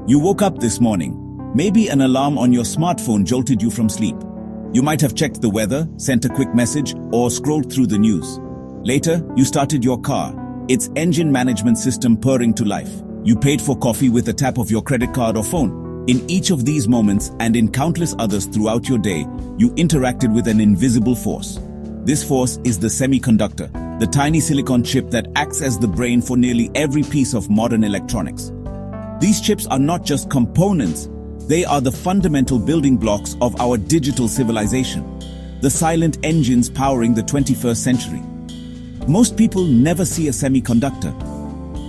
You woke up this morning. Maybe an alarm on your smartphone jolted you from sleep. You might have checked the weather, sent a quick message, or scrolled through the news. Later, you started your car, its engine management system purring to life. You paid for coffee with a tap of your credit card or phone. In each of these moments, and in countless others throughout your day, you interacted with an invisible force. This force is the semiconductor, the tiny silicon chip that acts as the brain for nearly every piece of modern electronics. These chips are not just components, they are the fundamental building blocks of our digital civilization, the silent engines powering the 21st century. Most people never see a semiconductor.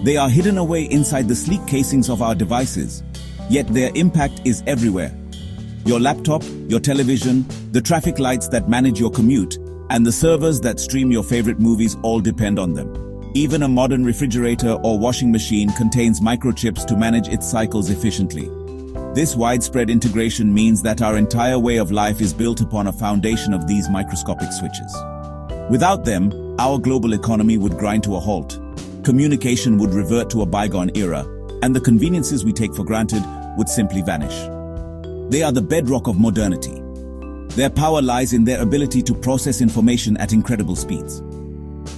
They are hidden away inside the sleek casings of our devices, yet their impact is everywhere. Your laptop, your television, the traffic lights that manage your commute, and the servers that stream your favorite movies all depend on them. Even a modern refrigerator or washing machine contains microchips to manage its cycles efficiently. This widespread integration means that our entire way of life is built upon a foundation of these microscopic switches. Without them, our global economy would grind to a halt, communication would revert to a bygone era, and the conveniences we take for granted would simply vanish. They are the bedrock of modernity. Their power lies in their ability to process information at incredible speeds.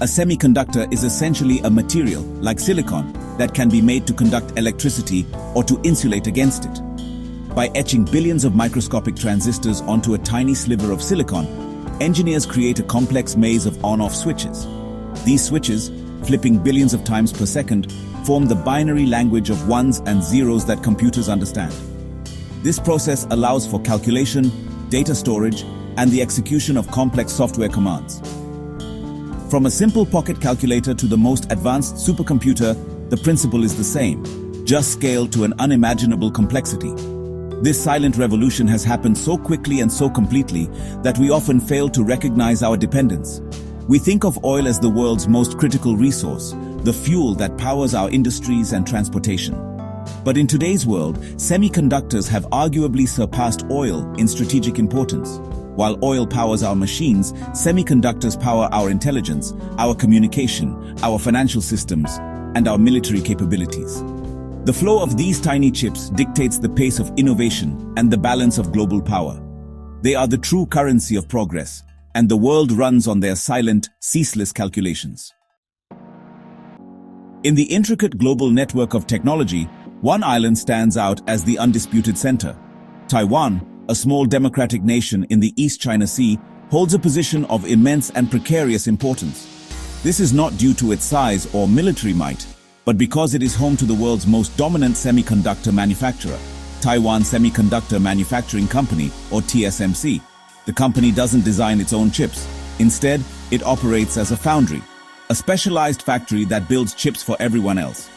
A semiconductor is essentially a material, like silicon, that can be made to conduct electricity or to insulate against it. By etching billions of microscopic transistors onto a tiny sliver of silicon, engineers create a complex maze of on-off switches. These switches, flipping billions of times per second, form the binary language of ones and zeros that computers understand. This process allows for calculation, data storage, and the execution of complex software commands. From a simple pocket calculator to the most advanced supercomputer, the principle is the same, just scaled to an unimaginable complexity. This silent revolution has happened so quickly and so completely that we often fail to recognize our dependence. We think of oil as the world's most critical resource, the fuel that powers our industries and transportation. But in today's world, semiconductors have arguably surpassed oil in strategic importance. While oil powers our machines, semiconductors power our intelligence, our communication, our financial systems, and our military capabilities. The flow of these tiny chips dictates the pace of innovation and the balance of global power. They are the true currency of progress, and the world runs on their silent, ceaseless calculations. In the intricate global network of technology, one island stands out as the undisputed center. Taiwan, a small democratic nation in the East China Sea, holds a position of immense and precarious importance. This is not due to its size or military might, but because it is home to the world's most dominant semiconductor manufacturer, Taiwan Semiconductor Manufacturing Company, or TSMC. The company doesn't design its own chips. Instead, it operates as a foundry, a specialized factory that builds chips for everyone else.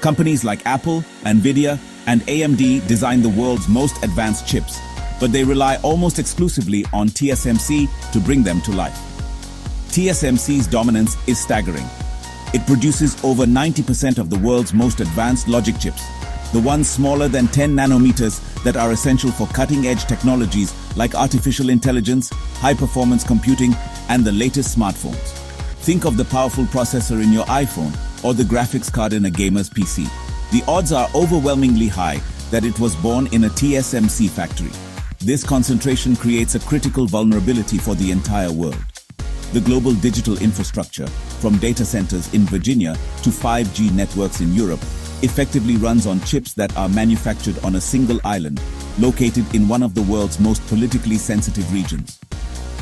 Companies like Apple, Nvidia, and AMD design the world's most advanced chips, but they rely almost exclusively on TSMC to bring them to life. TSMC's dominance is staggering. It produces over 90% of the world's most advanced logic chips, the ones smaller than 10 nanometers that are essential for cutting-edge technologies like artificial intelligence, high-performance computing, and the latest smartphones. Think of the powerful processor in your iPhone or the graphics card in a gamer's PC. The odds are overwhelmingly high that it was born in a TSMC factory. This concentration creates a critical vulnerability for the entire world. The global digital infrastructure, from data centers in Virginia to 5G networks in Europe, effectively runs on chips that are manufactured on a single island, located in one of the world's most politically sensitive regions.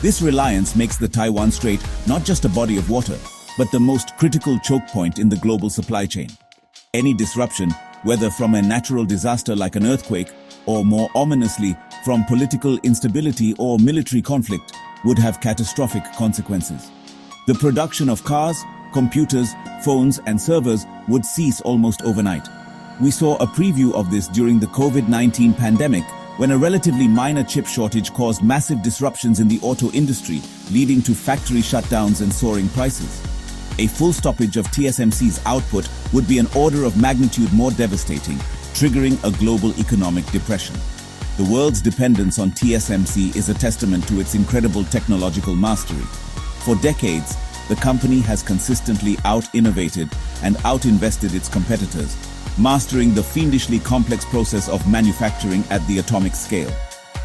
This reliance makes the Taiwan Strait not just a body of water, but the most critical choke point in the global supply chain. Any disruption, whether from a natural disaster like an earthquake, or more ominously, from political instability or military conflict, would have catastrophic consequences. The production of cars, computers, phones, and servers would cease almost overnight. We saw a preview of this during the COVID-19 pandemic, when a relatively minor chip shortage caused massive disruptions in the auto industry, leading to factory shutdowns and soaring prices. A full stoppage of TSMC's output would be an order of magnitude more devastating, triggering a global economic depression. The world's dependence on TSMC is a testament to its incredible technological mastery. For decades, the company has consistently out-innovated and out-invested its competitors, mastering the fiendishly complex process of manufacturing at the atomic scale.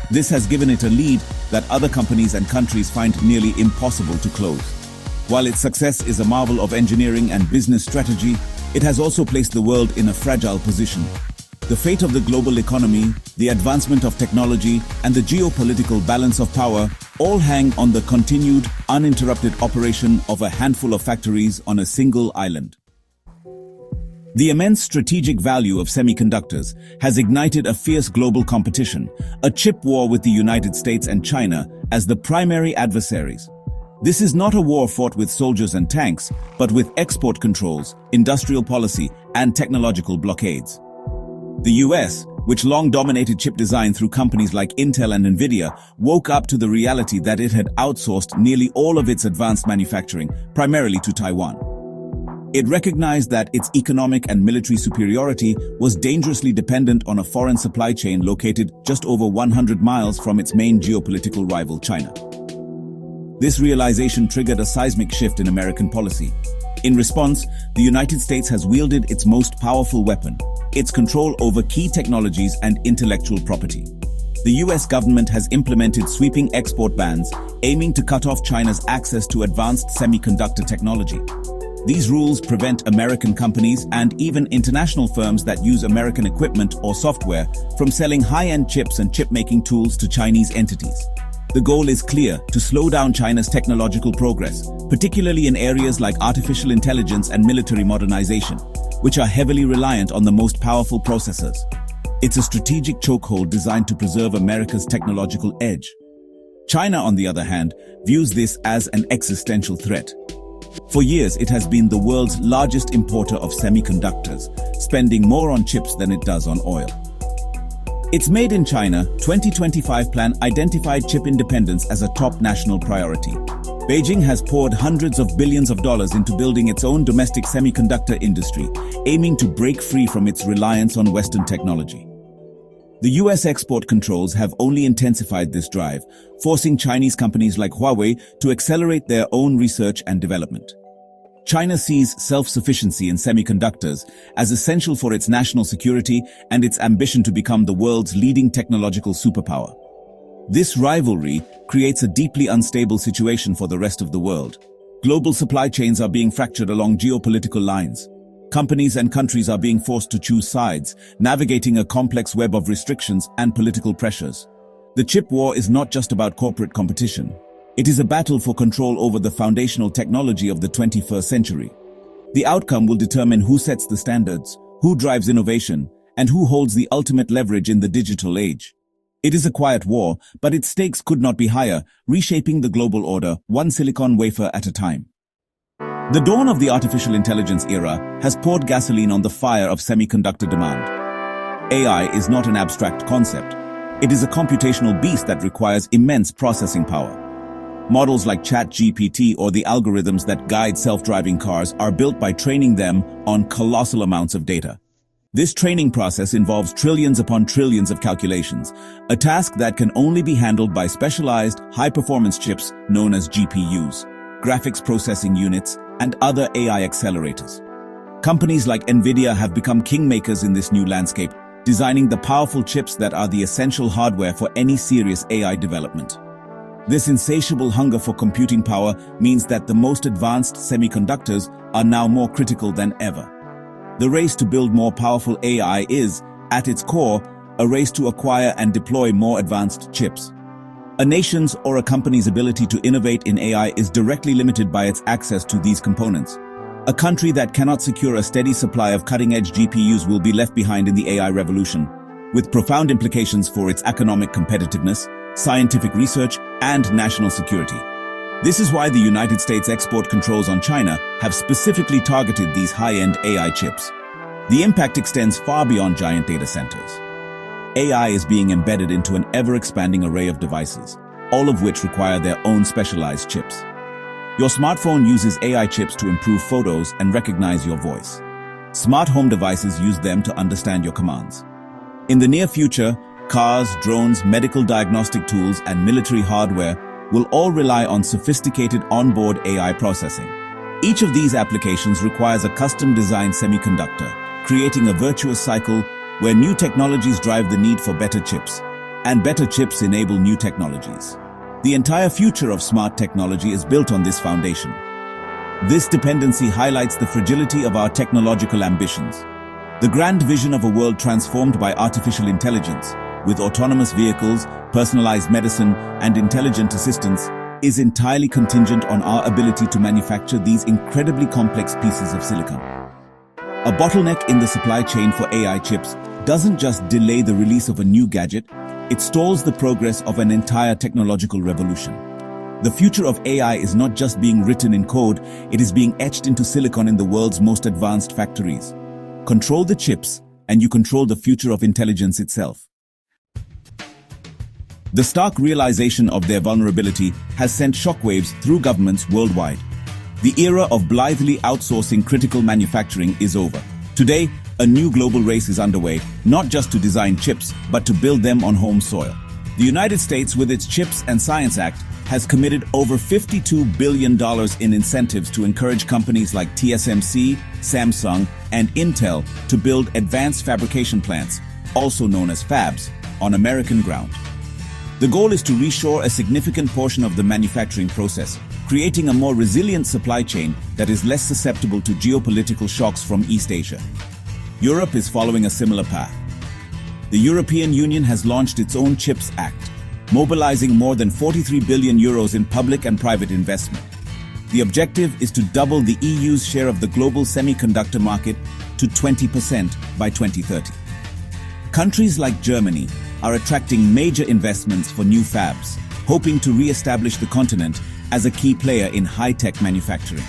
This has given it a lead that other companies and countries find nearly impossible to close. While its success is a marvel of engineering and business strategy, it has also placed the world in a fragile position. The fate of the global economy, the advancement of technology, and the geopolitical balance of power all hang on the continued, uninterrupted operation of a handful of factories on a single island. The immense strategic value of semiconductors has ignited a fierce global competition, a chip war with the United States and China as the primary adversaries. This is not a war fought with soldiers and tanks, but with export controls, industrial policy, and technological blockades. The US, which long dominated chip design through companies like Intel and Nvidia, woke up to the reality that it had outsourced nearly all of its advanced manufacturing, primarily to Taiwan. It recognized that its economic and military superiority was dangerously dependent on a foreign supply chain located just over 100 miles from its main geopolitical rival, China. This realization triggered a seismic shift in American policy. In response, the United States has wielded its most powerful weapon, its control over key technologies and intellectual property. The US government has implemented sweeping export bans, aiming to cut off China's access to advanced semiconductor technology. These rules prevent American companies and even international firms that use American equipment or software from selling high-end chips and chip-making tools to Chinese entities. The goal is clear: to slow down China's technological progress, particularly in areas like artificial intelligence and military modernization, which are heavily reliant on the most powerful processors. It's a strategic chokehold designed to preserve America's technological edge. China, on the other hand, views this as an existential threat. For years, it has been the world's largest importer of semiconductors, spending more on chips than it does on oil. Its Made in China 2025 plan identified chip independence as a top national priority. Beijing has poured hundreds of billions of dollars into building its own domestic semiconductor industry, aiming to break free from its reliance on Western technology. The US export controls have only intensified this drive, forcing Chinese companies like Huawei to accelerate their own research and development. China sees self-sufficiency in semiconductors as essential for its national security and its ambition to become the world's leading technological superpower. This rivalry creates a deeply unstable situation for the rest of the world. Global supply chains are being fractured along geopolitical lines. Companies and countries are being forced to choose sides, navigating a complex web of restrictions and political pressures. The chip war is not just about corporate competition. It is a battle for control over the foundational technology of the 21st century. The outcome will determine who sets the standards, who drives innovation, and who holds the ultimate leverage in the digital age. It is a quiet war, but its stakes could not be higher, reshaping the global order, one silicon wafer at a time. The dawn of the artificial intelligence era has poured gasoline on the fire of semiconductor demand. AI is not an abstract concept. It is a computational beast that requires immense processing power. Models like ChatGPT or the algorithms that guide self-driving cars are built by training them on colossal amounts of data. This training process involves trillions upon trillions of calculations, a task that can only be handled by specialized, high-performance chips known as GPUs, graphics processing units, and other AI accelerators. Companies like Nvidia have become kingmakers in this new landscape, designing the powerful chips that are the essential hardware for any serious AI development. This insatiable hunger for computing power means that the most advanced semiconductors are now more critical than ever. The race to build more powerful AI is, at its core, a race to acquire and deploy more advanced chips. A nation's or a company's ability to innovate in AI is directly limited by its access to these components. A country that cannot secure a steady supply of cutting-edge GPUs will be left behind in the AI revolution, with profound implications for its economic competitiveness, scientific research, and national security. This is why the United States export controls on China have specifically targeted these high-end AI chips. The impact extends far beyond giant data centers. AI is being embedded into an ever-expanding array of devices, all of which require their own specialized chips. Your smartphone uses AI chips to improve photos and recognize your voice. Smart home devices use them to understand your commands. In the near future, cars, drones, medical diagnostic tools, and military hardware will all rely on sophisticated onboard AI processing. Each of these applications requires a custom-designed semiconductor, creating a virtuous cycle where new technologies drive the need for better chips, and better chips enable new technologies. The entire future of smart technology is built on this foundation. This dependency highlights the fragility of our technological ambitions. The grand vision of a world transformed by artificial intelligence, with autonomous vehicles, personalized medicine, and intelligent assistance, is entirely contingent on our ability to manufacture these incredibly complex pieces of silicon. A bottleneck in the supply chain for AI chips doesn't just delay the release of a new gadget, it stalls the progress of an entire technological revolution. The future of AI is not just being written in code, it is being etched into silicon in the world's most advanced factories. Control the chips, and you control the future of intelligence itself. The stark realization of their vulnerability has sent shockwaves through governments worldwide. The era of blithely outsourcing critical manufacturing is over. Today, a new global race is underway, not just to design chips, but to build them on home soil. The United States, with its Chips and Science Act, has committed over $52 billion in incentives to encourage companies like TSMC, Samsung, and Intel to build advanced fabrication plants, also known as fabs, on American ground. The goal is to reshore a significant portion of the manufacturing process, creating a more resilient supply chain that is less susceptible to geopolitical shocks from East Asia. Europe is following a similar path. The European Union has launched its own Chips Act, mobilizing more than 43 billion euros in public and private investment. The objective is to double the EU's share of the global semiconductor market to 20% by 2030. Countries like Germany are attracting major investments for new fabs, hoping to re-establish the continent as a key player in high-tech manufacturing.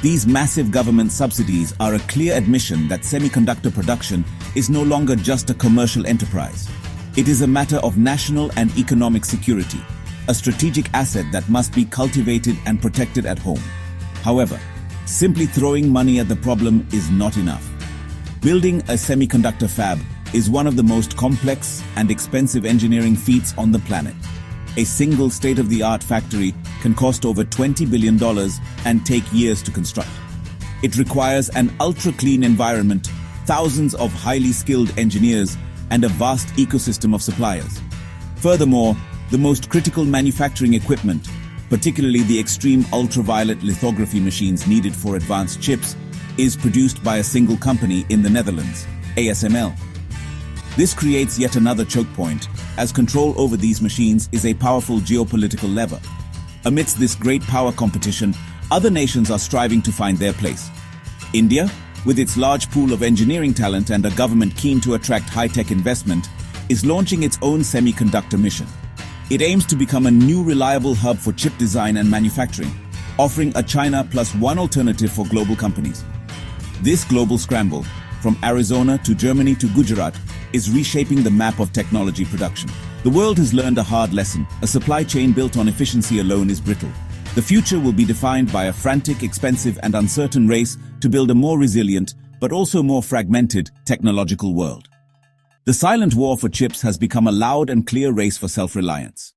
These massive government subsidies are a clear admission that semiconductor production is no longer just a commercial enterprise. It is a matter of national and economic security, a strategic asset that must be cultivated and protected at home. However, simply throwing money at the problem is not enough. Building a semiconductor fab is one of the most complex and expensive engineering feats on the planet. A single state-of-the-art factory can cost over $20 billion and take years to construct. It requires an ultra-clean environment, thousands of highly skilled engineers, and a vast ecosystem of suppliers. Furthermore, the most critical manufacturing equipment, particularly the extreme ultraviolet lithography machines needed for advanced chips, is produced by a single company in the Netherlands, ASML. This creates yet another choke point, as control over these machines is a powerful geopolitical lever. Amidst this great power competition, other nations are striving to find their place. India, with its large pool of engineering talent and a government keen to attract high-tech investment, is launching its own semiconductor mission. It aims to become a new reliable hub for chip design and manufacturing, offering a China plus one alternative for global companies. This global scramble, from Arizona to Germany to Gujarat, is reshaping the map of technology production. The world has learned a hard lesson. A supply chain built on efficiency alone is brittle. The future will be defined by a frantic, expensive, and uncertain race to build a more resilient, but also more fragmented, technological world. The silent war for chips has become a loud and clear race for self-reliance.